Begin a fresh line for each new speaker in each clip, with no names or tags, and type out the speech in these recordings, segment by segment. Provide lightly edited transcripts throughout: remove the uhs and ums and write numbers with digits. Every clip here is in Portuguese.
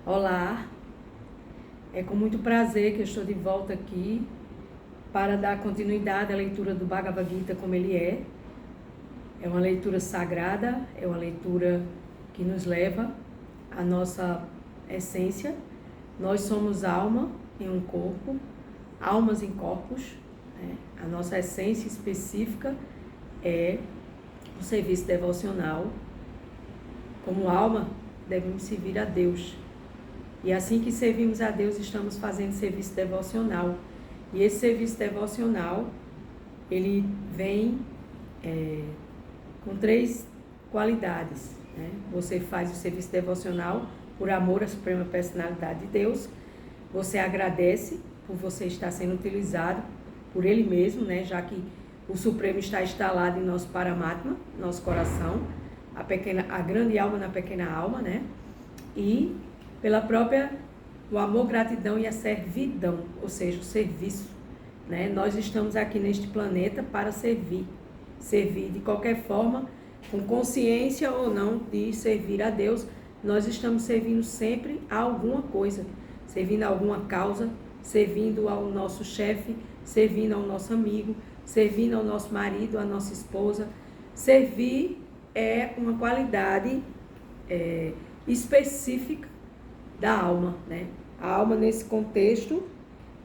Olá, é com muito prazer que eu estou de volta aqui para dar continuidade à leitura do Bhagavad Gita como ele é. É uma leitura sagrada, é uma leitura que nos leva à nossa essência. Nós somos alma em um corpo, almas em corpos, né? A nossa essência específica é o serviço devocional. Como alma, devemos servir a Deus. E assim que servimos a Deus, estamos fazendo serviço devocional. E esse serviço devocional, ele vem com 3 qualidades, né? Você faz o serviço devocional por amor à Suprema Personalidade de Deus. Você agradece por você estar sendo utilizado por Ele mesmo, né? Já que o Supremo está instalado em nosso Paramatma, nosso coração, a grande alma na pequena alma, né? E pela própria, o amor, gratidão e a servidão, ou seja, o serviço, né? Nós estamos aqui neste planeta para servir de qualquer forma, com consciência ou não de servir a Deus. Nós estamos servindo sempre a alguma coisa, servindo a alguma causa, servindo ao nosso chefe, servindo ao nosso amigo, servindo ao nosso marido, à nossa esposa. Servir é uma qualidade específica da alma, né? A alma, nesse contexto,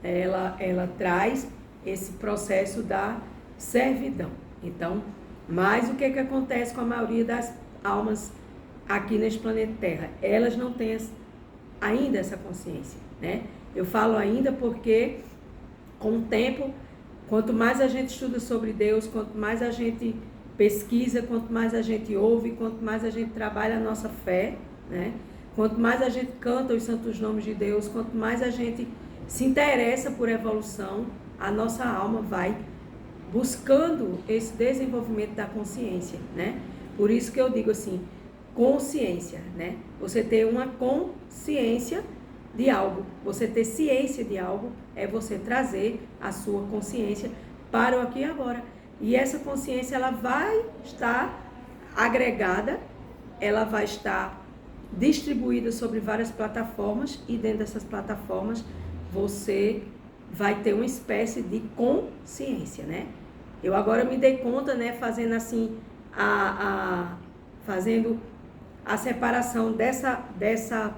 ela traz esse processo da servidão. Então, mas o que acontece com a maioria das almas aqui neste planeta Terra? Elas não têm ainda essa consciência, né? Eu falo ainda porque, com o tempo, quanto mais a gente estuda sobre Deus, quanto mais a gente pesquisa, quanto mais a gente ouve, quanto mais a gente trabalha a nossa fé, né? Quanto mais a gente canta os santos nomes de Deus, quanto mais a gente se interessa por evolução, a nossa alma vai buscando esse desenvolvimento da consciência, né? Por isso que eu digo assim, consciência, né? Você ter uma consciência de algo, você ter ciência de algo, é você trazer a sua consciência para o aqui e agora. E essa consciência, ela vai estar agregada, ela vai estar distribuída sobre várias plataformas, e dentro dessas plataformas você vai ter uma espécie de consciência, né? Eu agora me dei conta, né, fazendo assim fazendo a separação dessa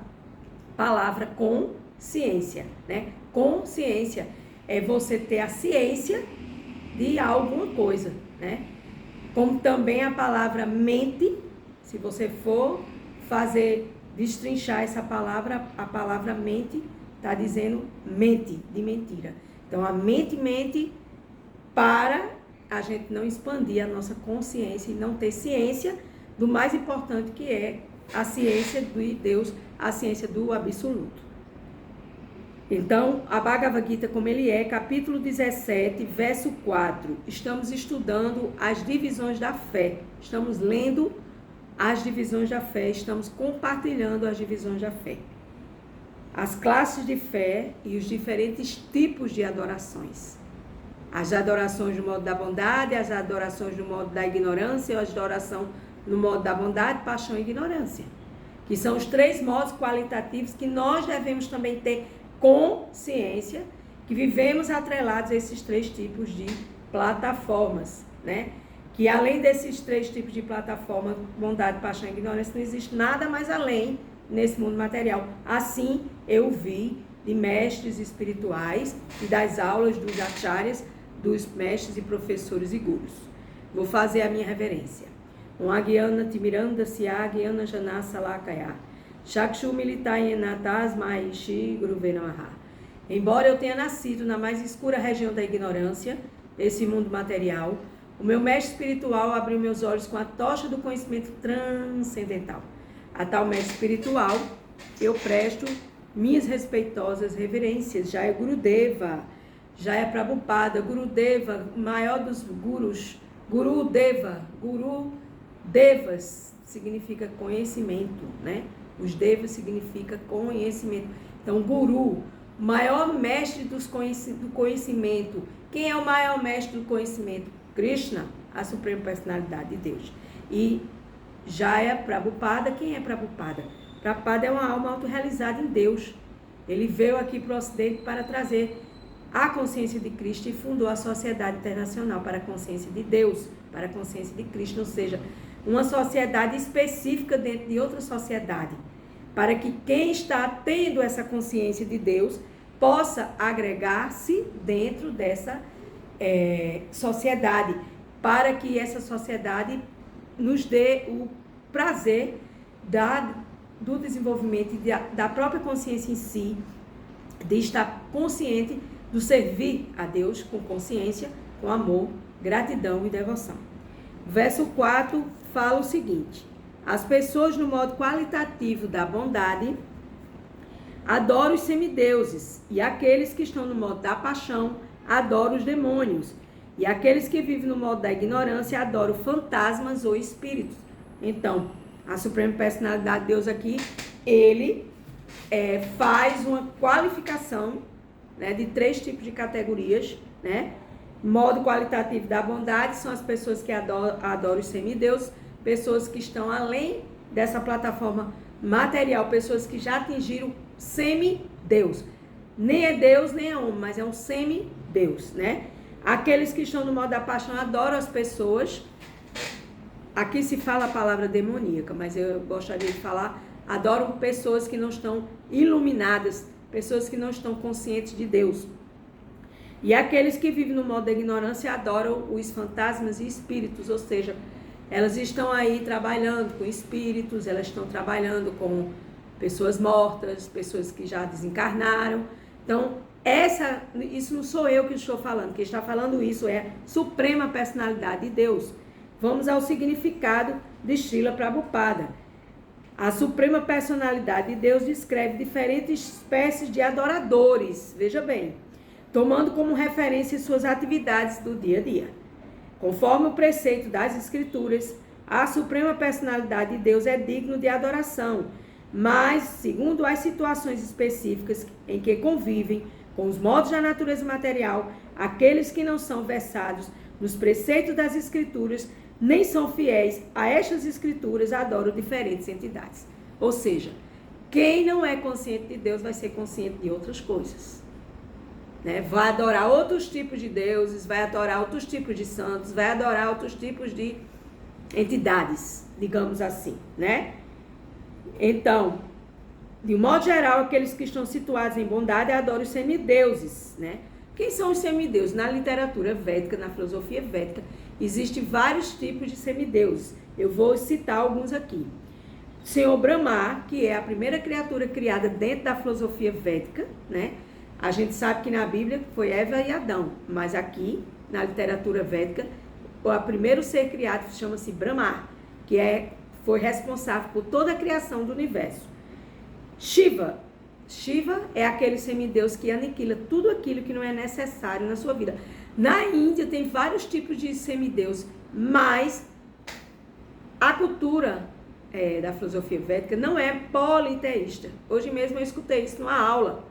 palavra consciência, né? Consciência é você ter a ciência de alguma coisa, né? Como também a palavra mente, se você for destrinchar essa palavra, a palavra mente está dizendo mente, de mentira. Então, a mente para a gente não expandir a nossa consciência e não ter ciência do mais importante, que é a ciência de Deus, a ciência do absoluto. Então, a Bhagavad Gita como ele é, capítulo 17, verso 4. Estamos estudando as divisões da fé. Estamos lendo as divisões da fé, estamos compartilhando as divisões da fé. As classes de fé e os diferentes tipos de adorações. As adorações no modo da bondade, as adorações no modo da ignorância, as adorações no modo da bondade, paixão e ignorância. Que são os 3 modos qualitativos que nós devemos também ter consciência, que vivemos atrelados a esses 3 tipos de plataformas, né? Que além desses 3 tipos de plataforma, bondade, paixão e ignorância, não existe nada mais além nesse mundo material. Assim eu vi de mestres espirituais e das aulas dos acharyas, dos mestres e professores e gurus. Vou fazer a minha reverência. Agyana Timiranda Syagyana Jana Salakaya Shakshu Militayenatas Maishi Guruve Namaha. Embora eu tenha nascido na mais escura região da ignorância, esse mundo material, o meu mestre espiritual abriu meus olhos com a tocha do conhecimento transcendental. A tal mestre espiritual, eu presto minhas respeitosas reverências. Jaya Gurudeva, Jaya Prabhupada, Gurudeva, maior dos gurus, Gurudeva, Devas significa conhecimento, né? Os devas significa conhecimento. Então, Guru, maior mestre do conhecimento. Quem é o maior mestre do conhecimento? Krishna, a Suprema Personalidade de Deus. E Jaya Prabhupada, quem é Prabhupada? Prabhupada é uma alma autorrealizada em Deus. Ele veio aqui para o Ocidente para trazer a consciência de Cristo e fundou a Sociedade Internacional para a Consciência de Deus, para a Consciência de Cristo, ou seja, uma sociedade específica dentro de outra sociedade, para que quem está tendo essa consciência de Deus possa agregar-se dentro dessa sociedade, para que essa sociedade nos dê o prazer do desenvolvimento da própria consciência em si, de estar consciente do servir a Deus com consciência, com amor, gratidão e devoção. Verso 4 fala o seguinte: as pessoas no modo qualitativo da bondade adoram os semideuses, e aqueles que estão no modo da paixão adoram os demônios, e aqueles que vivem no modo da ignorância adoram fantasmas ou espíritos. Então, a Suprema Personalidade de Deus aqui, ele faz uma qualificação, né, de 3 tipos de categorias, né? Modo qualitativo da bondade são as pessoas que adoram os semideuses, pessoas que estão além dessa plataforma material, pessoas que já atingiram semideus. Nem é Deus, nem é homem, mas é um semideus, né? Aqueles que estão no modo da paixão adoram as pessoas. Aqui se fala a palavra demoníaca, mas eu gostaria de falar, adoram pessoas que não estão iluminadas, pessoas que não estão conscientes de Deus. E aqueles que vivem no modo da ignorância adoram os fantasmas e espíritos, ou seja, elas estão aí trabalhando com espíritos, elas estão trabalhando com pessoas mortas, pessoas que já desencarnaram. Então, isso não sou eu que estou falando, quem está falando isso é a Suprema Personalidade de Deus. Vamos ao significado de Srila Prabhupada. A Suprema Personalidade de Deus descreve diferentes espécies de adoradores, veja bem, tomando como referência suas atividades do dia a dia. Conforme o preceito das Escrituras, a Suprema Personalidade de Deus é digno de adoração, mas, segundo as situações específicas em que convivem com os modos da natureza material, aqueles que não são versados nos preceitos das Escrituras nem são fiéis a estas escrituras, adoram diferentes entidades. Ou seja, quem não é consciente de Deus vai ser consciente de outras coisas, né? Vai adorar outros tipos de deuses, vai adorar outros tipos de santos, vai adorar outros tipos de entidades, digamos assim, né? Então, de um modo geral, aqueles que estão situados em bondade adoram os semideuses, né? Quem são os semideuses? Na literatura védica, na filosofia védica, existem vários tipos de semideuses. Eu vou citar alguns aqui. Senhor Brahma, que é a primeira criatura criada dentro da filosofia védica, né? A gente sabe que na Bíblia foi Eva e Adão, mas aqui, na literatura védica, o primeiro ser criado chama-se Brahma, que foi responsável por toda a criação do universo. Shiva é aquele semideus que aniquila tudo aquilo que não é necessário na sua vida. Na Índia tem vários tipos de semideus, mas a cultura da filosofia védica não é politeísta. Hoje mesmo eu escutei isso numa aula.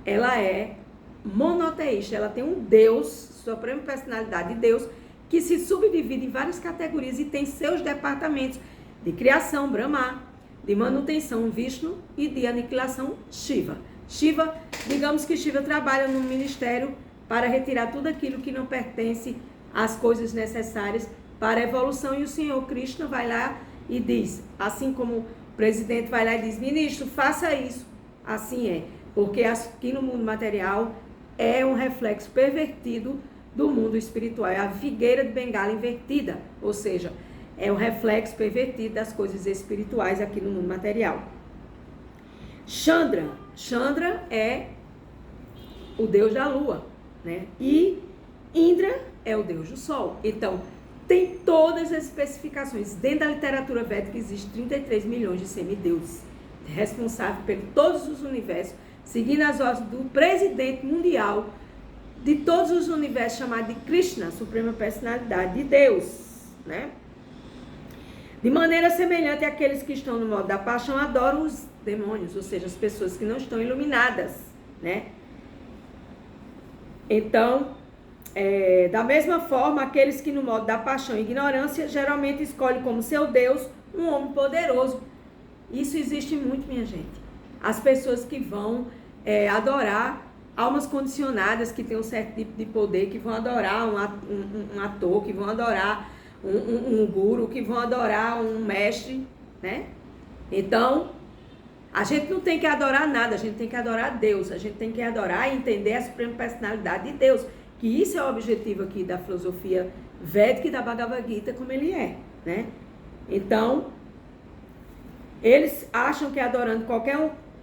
Ela é monoteísta, ela tem um Deus, Suprema Personalidade de Deus, que se subdivide em várias categorias e tem seus departamentos de criação, Brahma, de manutenção, Vishnu, e de aniquilação, Shiva. Shiva, digamos que Shiva trabalha no ministério para retirar tudo aquilo que não pertence às coisas necessárias para a evolução, e o Senhor Krishna vai lá e diz, assim como o presidente vai lá e diz, ministro, faça isso, assim é, porque aqui no mundo material é um reflexo pervertido do mundo espiritual, é a figueira de Bengala invertida, ou seja, é o reflexo pervertido das coisas espirituais aqui no mundo material. Chandra é o deus da lua, né? E Indra é o deus do sol. Então, tem todas as especificações. Dentro da literatura védica existem 33 milhões de semideuses, responsáveis por todos os universos, seguindo as ordens do presidente mundial de todos os universos, chamado de Krishna, Suprema Personalidade de Deus, né? De maneira semelhante, aqueles que estão no modo da paixão adoram os demônios, ou seja, as pessoas que não estão iluminadas, né? Então, da mesma forma, aqueles que no modo da paixão e ignorância geralmente escolhem como seu Deus um homem poderoso Isso existe muito, minha gente. As pessoas que vão adorar almas condicionadas, que têm um certo tipo de poder, que vão adorar um ator, que vão adorar um guru, que vão adorar um mestre, né? Então, a gente não tem que adorar nada, a gente tem que adorar Deus, a gente tem que adorar e entender a suprema personalidade de Deus, que isso é o objetivo aqui da filosofia védica e da Bhagavad Gita, como ele é, né? Então, eles acham que adorando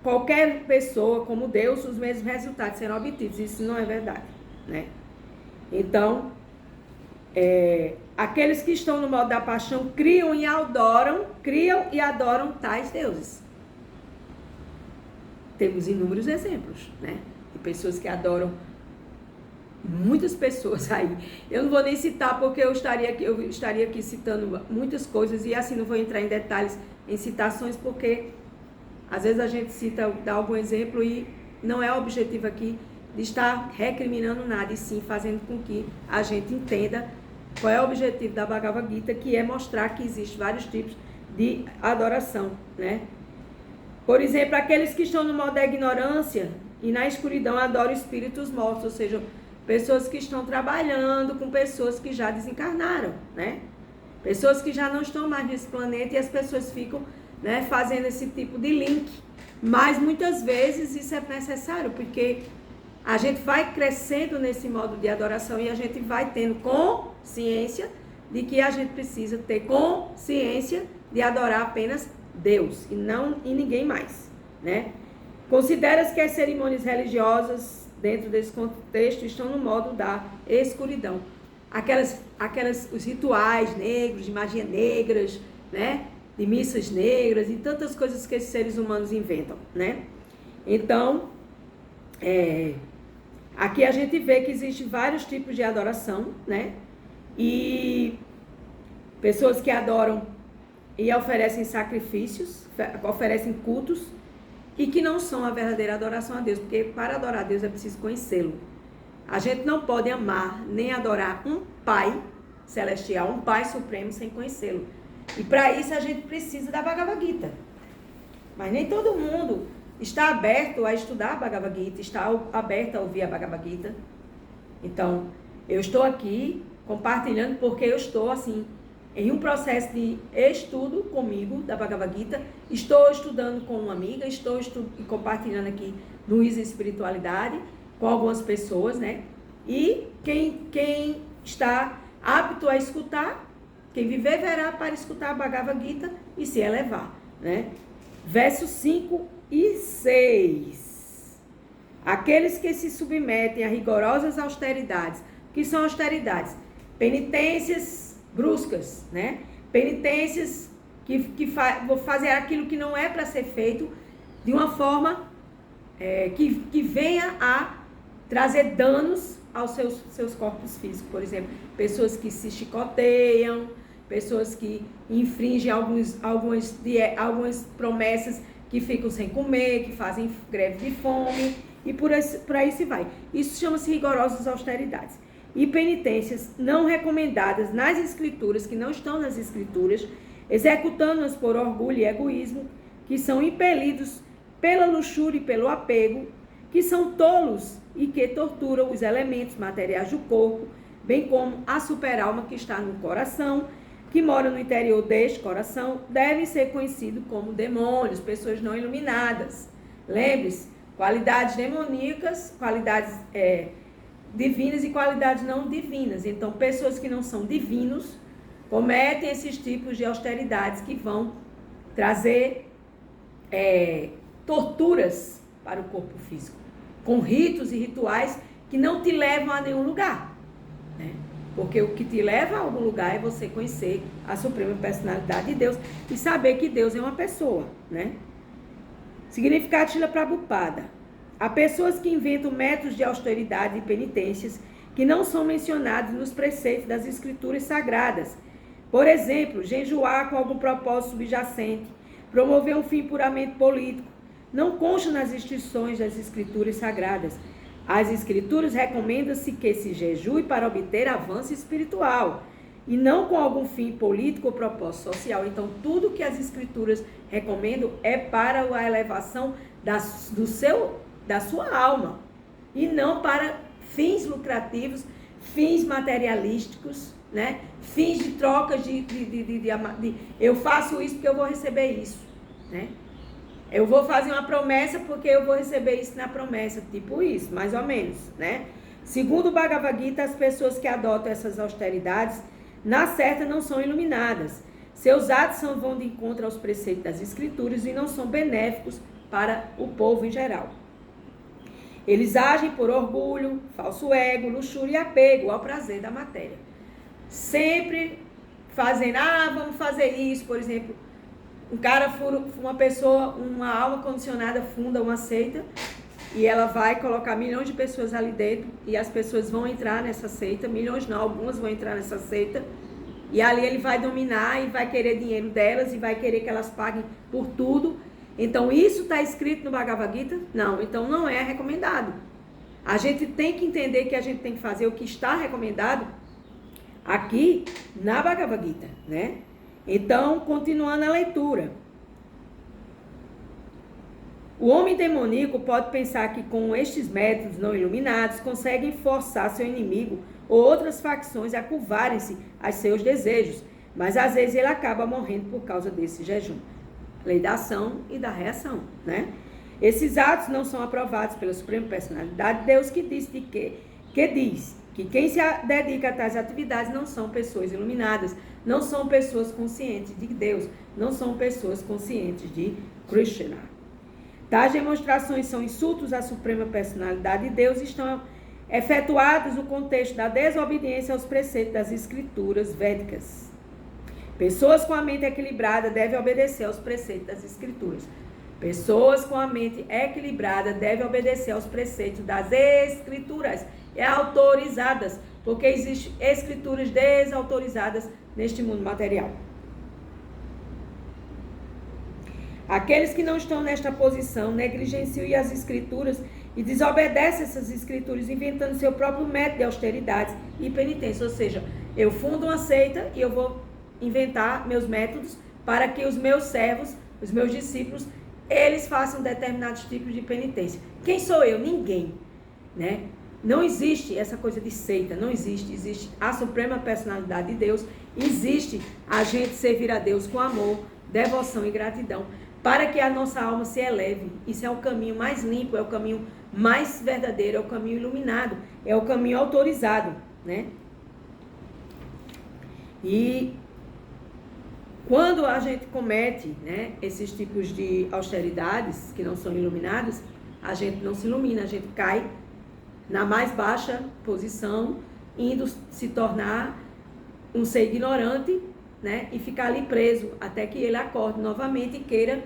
qualquer pessoa como Deus, os mesmos resultados serão obtidos. Isso não é verdade, né? Então, aqueles que estão no modo da paixão criam e adoram tais deuses. Temos inúmeros exemplos, né? De pessoas que adoram, muitas pessoas aí. Eu não vou nem citar porque eu estaria aqui citando muitas coisas e assim não vou entrar em detalhes em citações porque às vezes a gente dá algum exemplo e não é o objetivo aqui de estar recriminando nada, e sim fazendo com que a gente entenda qual é o objetivo da Bhagavad Gita, que é mostrar que existem vários tipos de adoração, né? Por exemplo, aqueles que estão no modo da ignorância e na escuridão adoram espíritos mortos, ou seja, pessoas que estão trabalhando com pessoas que já desencarnaram, né? Pessoas que já não estão mais nesse planeta e as pessoas ficam, né, fazendo esse tipo de link. Mas muitas vezes isso é necessário, porque a gente vai crescendo nesse modo de adoração e a gente vai tendo consciência de que a gente precisa ter consciência de adorar apenas Deus e ninguém mais, né? Considera-se que as cerimônias religiosas dentro desse contexto estão no modo da escuridão. Os rituais negros, de magia negras, né? De missas negras e tantas coisas que esses seres humanos inventam, né? Então, aqui a gente vê que existem vários tipos de adoração, né? E pessoas que adoram e oferecem sacrifícios, oferecem cultos, e que não são a verdadeira adoração a Deus, porque para adorar a Deus é preciso conhecê-lo. A gente não pode amar nem adorar um Pai celestial, um Pai supremo, sem conhecê-lo. E para isso a gente precisa da Bhagavad Gita. Mas nem todo mundo está aberto a estudar a Bhagavad Gita, está aberto a ouvir a Bhagavad Gita. Então, eu estou aqui compartilhando porque eu estou, assim, em um processo de estudo comigo da Bhagavad Gita. Estou estudando com uma amiga, estou compartilhando aqui no Isa Espiritualidade com algumas pessoas, né? E quem está apto a escutar, quem viver verá para escutar a Bhagavad Gita e se elevar, né? Versos 5 e 6. Aqueles que se submetem a rigorosas austeridades. O que são austeridades? Penitências bruscas, né? Penitências vou fazer aquilo que não é para ser feito de uma forma que venha a trazer danos aos seus corpos físicos. Por exemplo, pessoas que se chicoteiam, pessoas que infringem algumas promessas, que ficam sem comer, que fazem greve de fome e por aí se vai. Isso chama-se rigorosas austeridades. E penitências não recomendadas nas escrituras, que não estão nas escrituras, executando-as por orgulho e egoísmo, que são impelidos pela luxúria e pelo apego, que são tolos e que torturam os elementos materiais do corpo, bem como a superalma que está no coração, que mora no interior deste coração, devem ser conhecidos como demônios, pessoas não iluminadas. Lembre-se, qualidades demoníacas, qualidades divinas e qualidades não divinas. Então, pessoas que não são divinos cometem esses tipos de austeridades que vão trazer torturas para o corpo físico, com ritos e rituais que não te levam a nenhum lugar, né? Porque o que te leva a algum lugar é você conhecer a suprema personalidade de Deus e saber que Deus é uma pessoa, né? Significado Srila Prabhupada. Há pessoas que inventam métodos de austeridade e penitências que não são mencionados nos preceitos das escrituras sagradas. Por exemplo, jejuar com algum propósito subjacente, promover um fim puramente político, não consta nas instruções das escrituras sagradas. As escrituras recomendam-se que se jejue para obter avanço espiritual. e não com algum fim político ou propósito social. Então, tudo que as escrituras recomendam é para a elevação da sua alma, e não para fins lucrativos, fins materialísticos, né? Fins de trocas de eu faço isso porque eu vou receber isso, né? Eu vou fazer uma promessa porque eu vou receber isso na promessa, tipo isso, mais ou menos, né? Segundo o Bhagavad Gita, as pessoas que adotam essas austeridades, na certa, não são iluminadas. Seus atos vão de encontro aos preceitos das escrituras e não são benéficos para o povo em geral. Eles agem por orgulho, falso ego, luxúria e apego ao prazer da matéria. Sempre fazendo, vamos fazer isso, por exemplo, uma alma condicionada funda uma seita e ela vai colocar milhões de pessoas ali dentro e as pessoas vão entrar nessa seita, milhões não, algumas vão entrar nessa seita e ali ele vai dominar e vai querer dinheiro delas e vai querer que elas paguem por tudo. Então isso está escrito no Bhagavad Gita? Não, então não é recomendado. A gente tem que entender que a gente tem que fazer o que está recomendado aqui na Bhagavad Gita, né? Então, continuando a leitura. O homem demoníaco pode pensar que com estes métodos não iluminados conseguem forçar seu inimigo ou outras facções a curvarem-se a seus desejos, mas às vezes ele acaba morrendo por causa desse jejum. Lei da ação e da reação, né? Esses atos não são aprovados pela Suprema Personalidade de Deus, que diz que quem se dedica a tais atividades não são pessoas iluminadas, não são pessoas conscientes de Deus, não são pessoas conscientes de Krishna. Tais demonstrações são insultos à Suprema Personalidade de Deus e estão efetuados no contexto da desobediência aos preceitos das escrituras védicas. Pessoas com a mente equilibrada devem obedecer aos preceitos das escrituras. Pessoas com a mente equilibrada devem obedecer aos preceitos das escrituras autorizadas, porque existem escrituras desautorizadas neste mundo material. Aqueles que não estão nesta posição negligenciam as escrituras e desobedecem essas escrituras, inventando seu próprio método de austeridades e penitência. Ou seja, eu fundo uma seita e eu vou inventar meus métodos para que os meus servos, os meus discípulos, eles façam determinados tipos de penitência. Quem sou eu? Ninguém, né? Não existe essa coisa de seita, não existe. Existe a Suprema Personalidade de Deus, existe a gente servir a Deus com amor, devoção e gratidão, para que a nossa alma se eleve. Isso é o caminho mais limpo, é o caminho mais verdadeiro, é o caminho iluminado, é o caminho autorizado, né? E quando a gente comete, né, esses tipos de austeridades que não são iluminados, a gente não se ilumina, a gente cai na mais baixa posição, indo se tornar um ser ignorante, né, e ficar ali preso até que ele acorde novamente e queira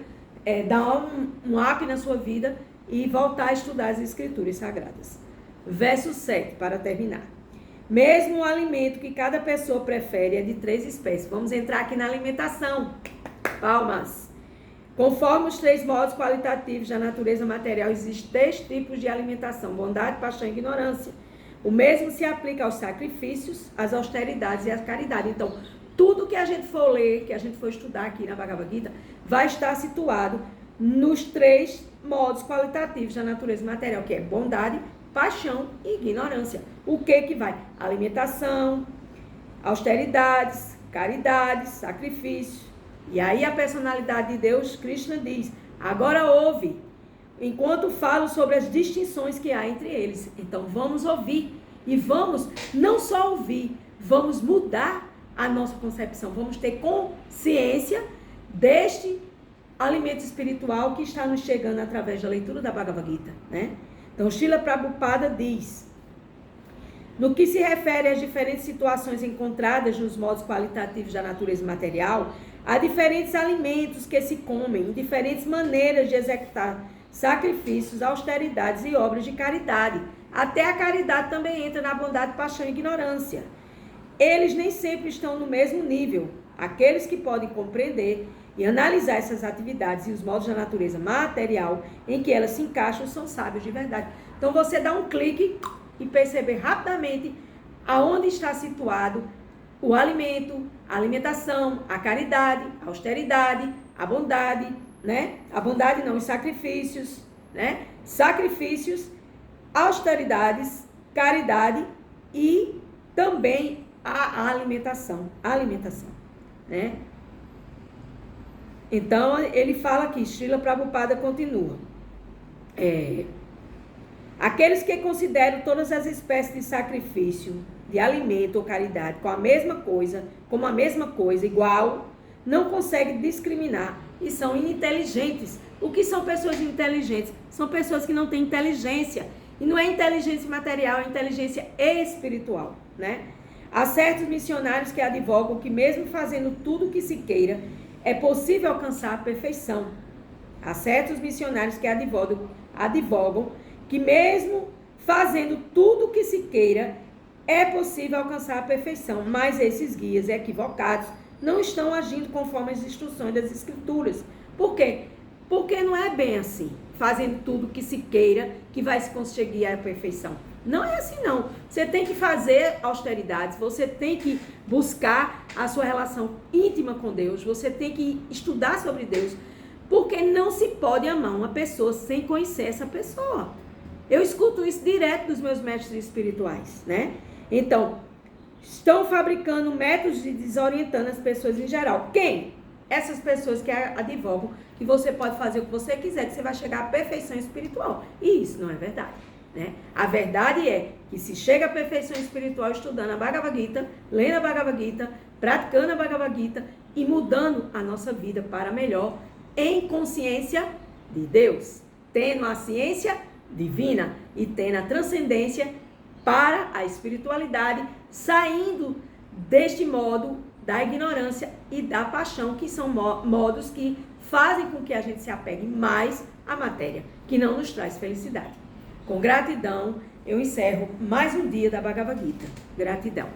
dar um up na sua vida e voltar a estudar as escrituras sagradas. Verso 7, para terminar. Mesmo o alimento que cada pessoa prefere é de 3 espécies. Vamos entrar aqui na alimentação. Palmas. Conforme os 3 modos qualitativos da natureza material, existem 3 tipos de alimentação: bondade, paixão e ignorância. O mesmo se aplica aos sacrifícios, às austeridades e à caridade. Então, tudo que a gente for ler, que a gente for estudar aqui na Bhagavad Gita, vai estar situado nos 3 modos qualitativos da natureza material, que é bondade, paixão e ignorância. O que vai? Alimentação, austeridades, caridades, sacrifício. E aí a personalidade de Deus, Krishna, diz: agora ouve, enquanto falo sobre as distinções que há entre eles. Então vamos ouvir. E vamos não só ouvir, vamos mudar a nossa concepção. Vamos ter consciência deste alimento espiritual que está nos chegando através da leitura da Bhagavad Gita, né? Então, Srila Prabhupada diz: no que se refere às diferentes situações encontradas nos modos qualitativos da natureza material, há diferentes alimentos que se comem, diferentes maneiras de executar sacrifícios, austeridades e obras de caridade. Até a caridade também entra na bondade, paixão e ignorância. Eles nem sempre estão no mesmo nível. Aqueles que podem compreender e analisar essas atividades e os modos da natureza material em que elas se encaixam são sábios de verdade. Então você dá um clique e perceber rapidamente aonde está situado o alimento, a alimentação, a caridade, a austeridade, a bondade, né? A bondade não, os sacrifícios, né? Sacrifícios, austeridades, caridade e também a alimentação, né? Então, ele fala aqui, Srila Prabhupada continua. Aqueles que consideram todas as espécies de sacrifício, de alimento ou caridade como a mesma coisa, igual, não conseguem discriminar e são ininteligentes. O que são pessoas inteligentes? São pessoas que não têm inteligência. E não é inteligência material, é inteligência espiritual, né? Há certos missionários que advogam que mesmo fazendo tudo o que se queira, é possível alcançar a perfeição. Há certos missionários que advogam que mesmo fazendo tudo o que se queira, é possível alcançar a perfeição. Mas esses guias equivocados não estão agindo conforme as instruções das Escrituras. Por quê? Porque não é bem assim, fazendo tudo o que se queira, que vai se conseguir a perfeição. Não é assim, não. Você tem que fazer austeridades, você tem que buscar a sua relação íntima com Deus, você tem que estudar sobre Deus, porque não se pode amar uma pessoa sem conhecer essa pessoa. Eu escuto isso direto dos meus mestres espirituais, né? Então, estão fabricando métodos de desorientando as pessoas em geral. Quem? Essas pessoas que advogam que você pode fazer o que você quiser, que você vai chegar à perfeição espiritual. E isso não é verdade, né? A verdade é que se chega à perfeição espiritual estudando a Bhagavad Gita, lendo a Bhagavad Gita, praticando a Bhagavad Gita e mudando a nossa vida para melhor em consciência de Deus, tendo a ciência divina e tendo a transcendência para a espiritualidade, saindo deste modo da ignorância e da paixão, que são modos que fazem com que a gente se apegue mais à matéria, que não nos traz felicidade. Com gratidão, eu encerro mais um dia da Bhagavad Gita. Gratidão.